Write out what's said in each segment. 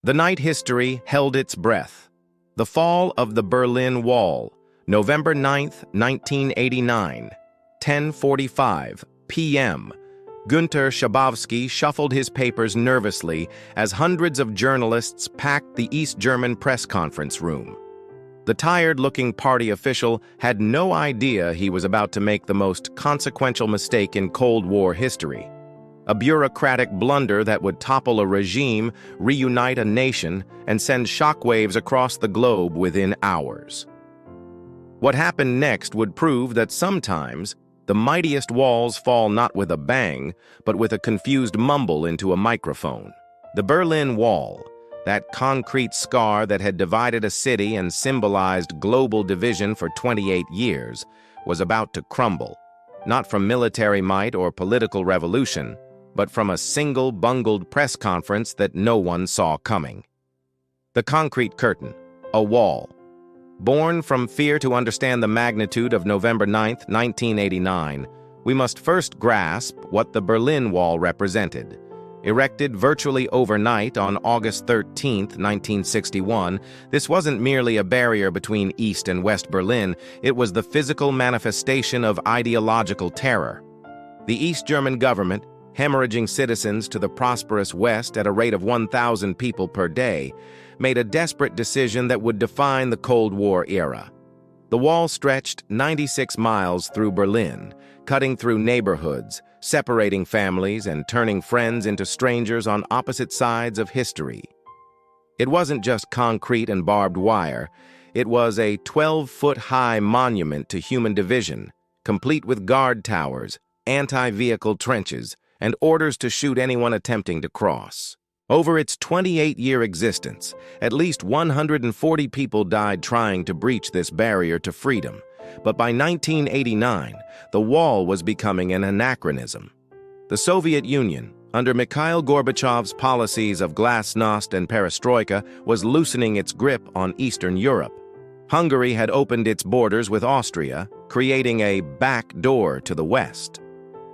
The night history held its breath. The fall of the Berlin Wall, November 9, 1989, 10:45 p.m. Günter Schabowski shuffled his papers nervously as hundreds of journalists packed the East German press conference room. The tired-looking party official had no idea he was about to make the most consequential mistake in Cold War history. A bureaucratic blunder that would topple a regime, reunite a nation, and send shockwaves across the globe within hours. What happened next would prove that sometimes the mightiest walls fall not with a bang, but with a confused mumble into a microphone. The Berlin Wall, that concrete scar that had divided a city and symbolized global division for 28 years, was about to crumble, not from military might or political revolution, but from a single bungled press conference that no one saw coming. The concrete curtain, a wall. Born from fear to understand the magnitude of November 9, 1989, we must first grasp what the Berlin Wall represented. Erected virtually overnight on August 13, 1961, this wasn't merely a barrier between East and West Berlin, it was the physical manifestation of ideological terror. The East German government, hemorrhaging citizens to the prosperous West at a rate of 1,000 people per day, made a desperate decision that would define the Cold War era. The wall stretched 96 miles through Berlin, cutting through neighborhoods, separating families, and turning friends into strangers on opposite sides of history. It wasn't just concrete and barbed wire. It was a 12-foot-high monument to human division, complete with guard towers, anti-vehicle trenches, and orders to shoot anyone attempting to cross. Over its 28-year existence, at least 140 people died trying to breach this barrier to freedom. But by 1989, the wall was becoming an anachronism. The Soviet Union, under Mikhail Gorbachev's policies of glasnost and perestroika, was loosening its grip on Eastern Europe. Hungary had opened its borders with Austria, creating a back door to the West.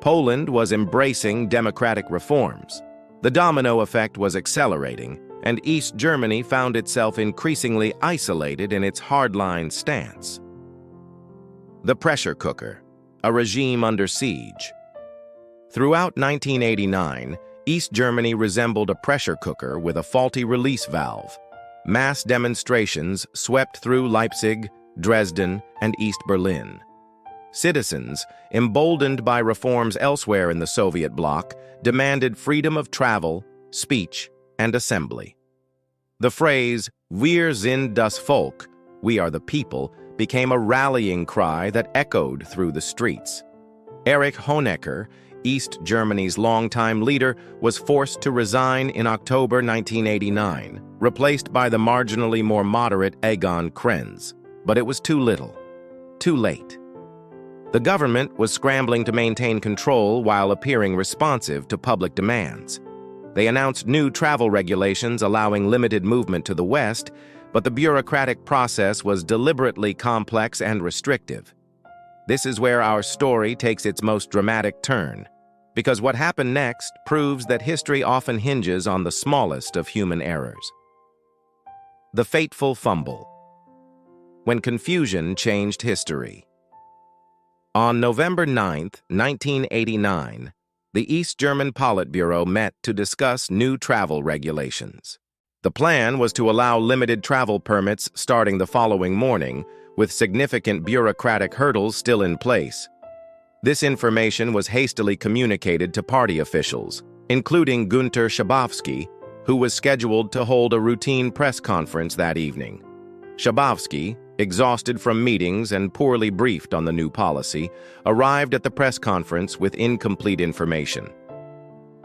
Poland was embracing democratic reforms. The domino effect was accelerating, and East Germany found itself increasingly isolated in its hardline stance. The pressure cooker, a regime under siege. Throughout 1989, East Germany resembled a pressure cooker with a faulty release valve. Mass demonstrations swept through Leipzig, Dresden, and East Berlin. Citizens, emboldened by reforms elsewhere in the Soviet bloc, demanded freedom of travel, speech, and assembly. The phrase, "Wir sind das Volk," we are the people, became a rallying cry that echoed through the streets. Erich Honecker, East Germany's longtime leader, was forced to resign in October 1989, replaced by the marginally more moderate Egon Krenz. But it was too little, too late. The government was scrambling to maintain control while appearing responsive to public demands. They announced new travel regulations allowing limited movement to the West, but the bureaucratic process was deliberately complex and restrictive. This is where our story takes its most dramatic turn, because what happened next proves that history often hinges on the smallest of human errors. The fateful fumble. When confusion changed history. On November 9, 1989, the East German Politburo met to discuss new travel regulations. The plan was to allow limited travel permits starting the following morning, with significant bureaucratic hurdles still in place. This information was hastily communicated to party officials, including Günter Schabowski, who was scheduled to hold a routine press conference that evening. Schabowski, exhausted from meetings and poorly briefed on the new policy, arrived at the press conference with incomplete information.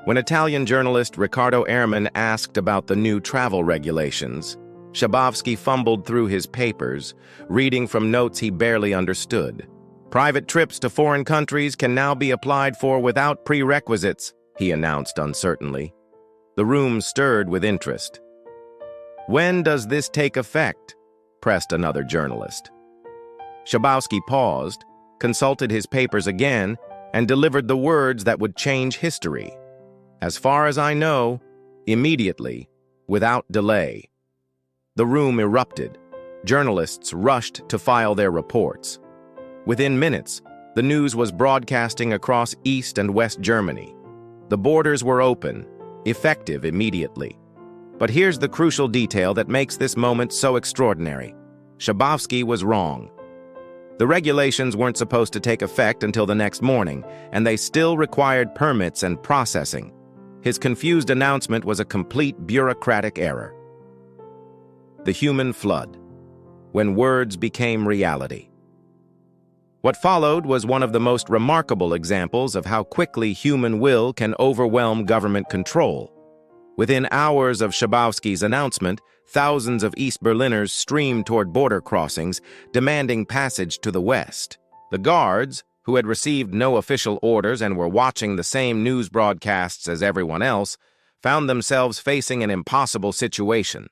When Italian journalist Riccardo Ehrman asked about the new travel regulations, Schabowski fumbled through his papers, reading from notes he barely understood. "Private trips to foreign countries can now be applied for without prerequisites," he announced uncertainly. The room stirred with interest. "When does this take effect?" pressed another journalist. Schabowski paused, consulted his papers again, and delivered the words that would change history. "As far as I know, immediately, without delay. The room erupted. Journalists rushed to file their reports. Within minutes, the news was broadcasting across East and West Germany. The borders were open, effective immediately. But here's the crucial detail that makes this moment so extraordinary. Schabowski was wrong. The regulations weren't supposed to take effect until the next morning, and they still required permits and processing. His confused announcement was a complete bureaucratic error. The human flood, when words became reality. What followed was one of the most remarkable examples of how quickly human will can overwhelm government control. Within hours of Schabowski's announcement, thousands of East Berliners streamed toward border crossings, demanding passage to the west. The guards, who had received no official orders and were watching the same news broadcasts as everyone else, found themselves facing an impossible situation.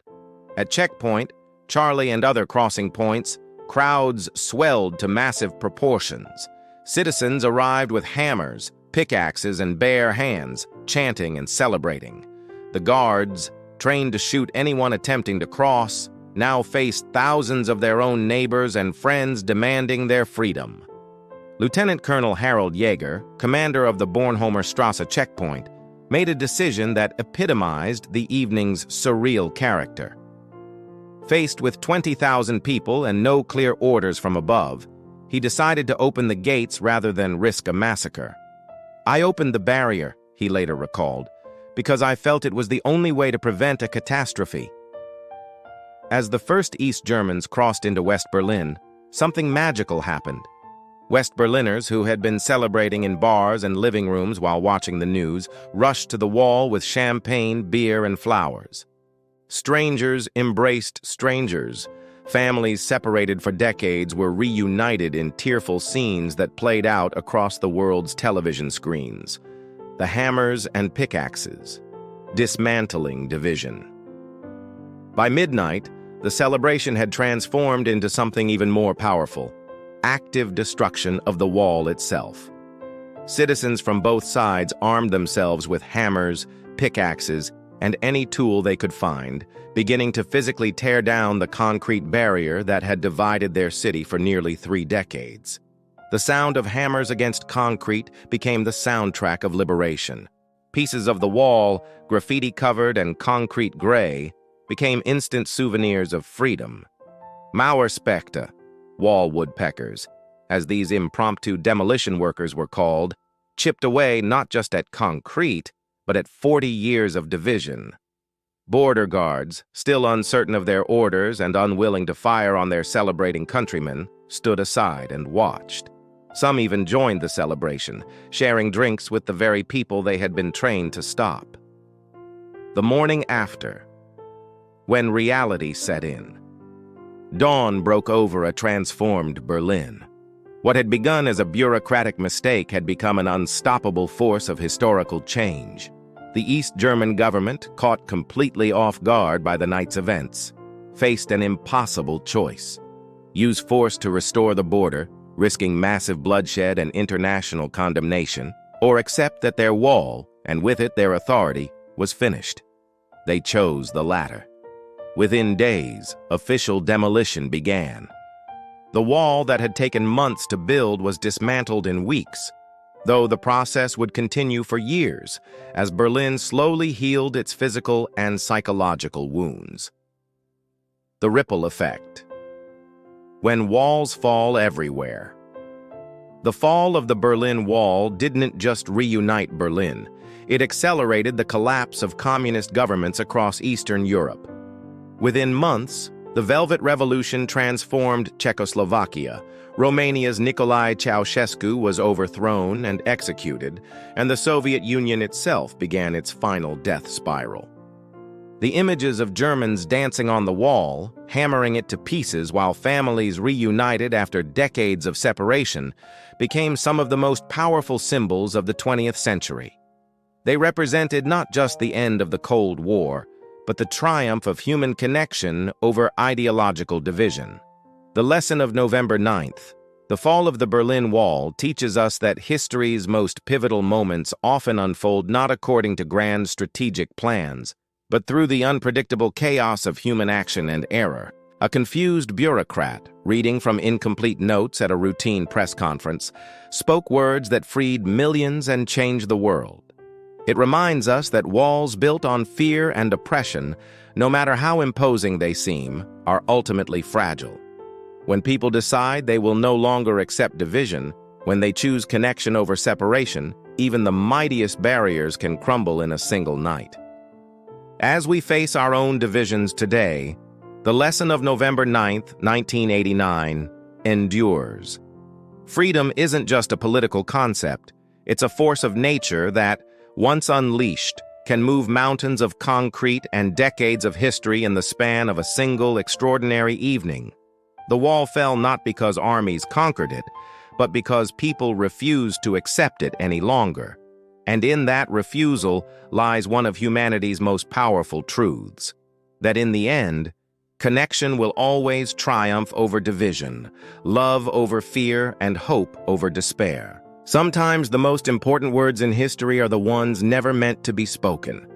At checkpoint, Charlie and other crossing points, crowds swelled to massive proportions. Citizens arrived with hammers, pickaxes, and bare hands, chanting and celebrating. The guards, trained to shoot anyone attempting to cross, now faced thousands of their own neighbors and friends demanding their freedom. Lieutenant Colonel Harold Jaeger, commander of the Bornholmer Strasse checkpoint, made a decision that epitomized the evening's surreal character. Faced with 20,000 people and no clear orders from above, he decided to open the gates rather than risk a massacre. "I opened the barrier," he later recalled, "because I felt it was the only way to prevent a catastrophe." As the first East Germans crossed into West Berlin, something magical happened. West Berliners, who had been celebrating in bars and living rooms while watching the news, rushed to the wall with champagne, beer, and flowers. Strangers embraced strangers. Families separated for decades were reunited in tearful scenes that played out across the world's television screens. The hammers and pickaxes, dismantling division. By midnight, the celebration had transformed into something even more powerful: active destruction of the wall itself. Citizens from both sides armed themselves with hammers, pickaxes, and any tool they could find, beginning to physically tear down the concrete barrier that had divided their city for nearly 3 decades. The sound of hammers against concrete became the soundtrack of liberation. Pieces of the wall, graffiti-covered and concrete gray, became instant souvenirs of freedom. Mauerspekte, wall woodpeckers, as these impromptu demolition workers were called, chipped away not just at concrete, but at 40 years of division. Border guards, still uncertain of their orders and unwilling to fire on their celebrating countrymen, stood aside and watched. Some even joined the celebration, sharing drinks with the very people they had been trained to stop. The morning after, when reality set in, dawn broke over a transformed Berlin. What had begun as a bureaucratic mistake had become an unstoppable force of historical change. The East German government, caught completely off guard by the night's events, faced an impossible choice: use force to restore the border, risking massive bloodshed and international condemnation, or accept that their wall, and with it their authority, was finished. They chose the latter. Within days, official demolition began. The wall that had taken months to build was dismantled in weeks, though the process would continue for years as Berlin slowly healed its physical and psychological wounds. The ripple effect. When walls fall everywhere. The fall of the Berlin Wall didn't just reunite Berlin, it accelerated the collapse of communist governments across Eastern Europe. Within months, the Velvet Revolution transformed Czechoslovakia, Romania's Nicolae Ceausescu was overthrown and executed, and the Soviet Union itself began its final death spiral. The images of Germans dancing on the wall, hammering it to pieces while families reunited after decades of separation, became some of the most powerful symbols of the 20th century. They represented not just the end of the Cold War, but the triumph of human connection over ideological division. The lesson of November 9th, the fall of the Berlin Wall, teaches us that history's most pivotal moments often unfold not according to grand strategic plans, But through the unpredictable chaos of human action and error, a confused bureaucrat, reading from incomplete notes at a routine press conference, spoke words that freed millions and changed the world. It reminds us that walls built on fear and oppression, no matter how imposing they seem, are ultimately fragile. When people decide they will no longer accept division, when they choose connection over separation, even the mightiest barriers can crumble in a single night. As we face our own divisions today, the lesson of November 9th, 1989, endures. Freedom isn't just a political concept. It's a force of nature that, once unleashed, can move mountains of concrete and decades of history in the span of a single extraordinary evening. The wall fell not because armies conquered it, but because people refused to accept it any longer. And in that refusal lies one of humanity's most powerful truths, that in the end, connection will always triumph over division, love over fear, and hope over despair. Sometimes the most important words in history are the ones never meant to be spoken.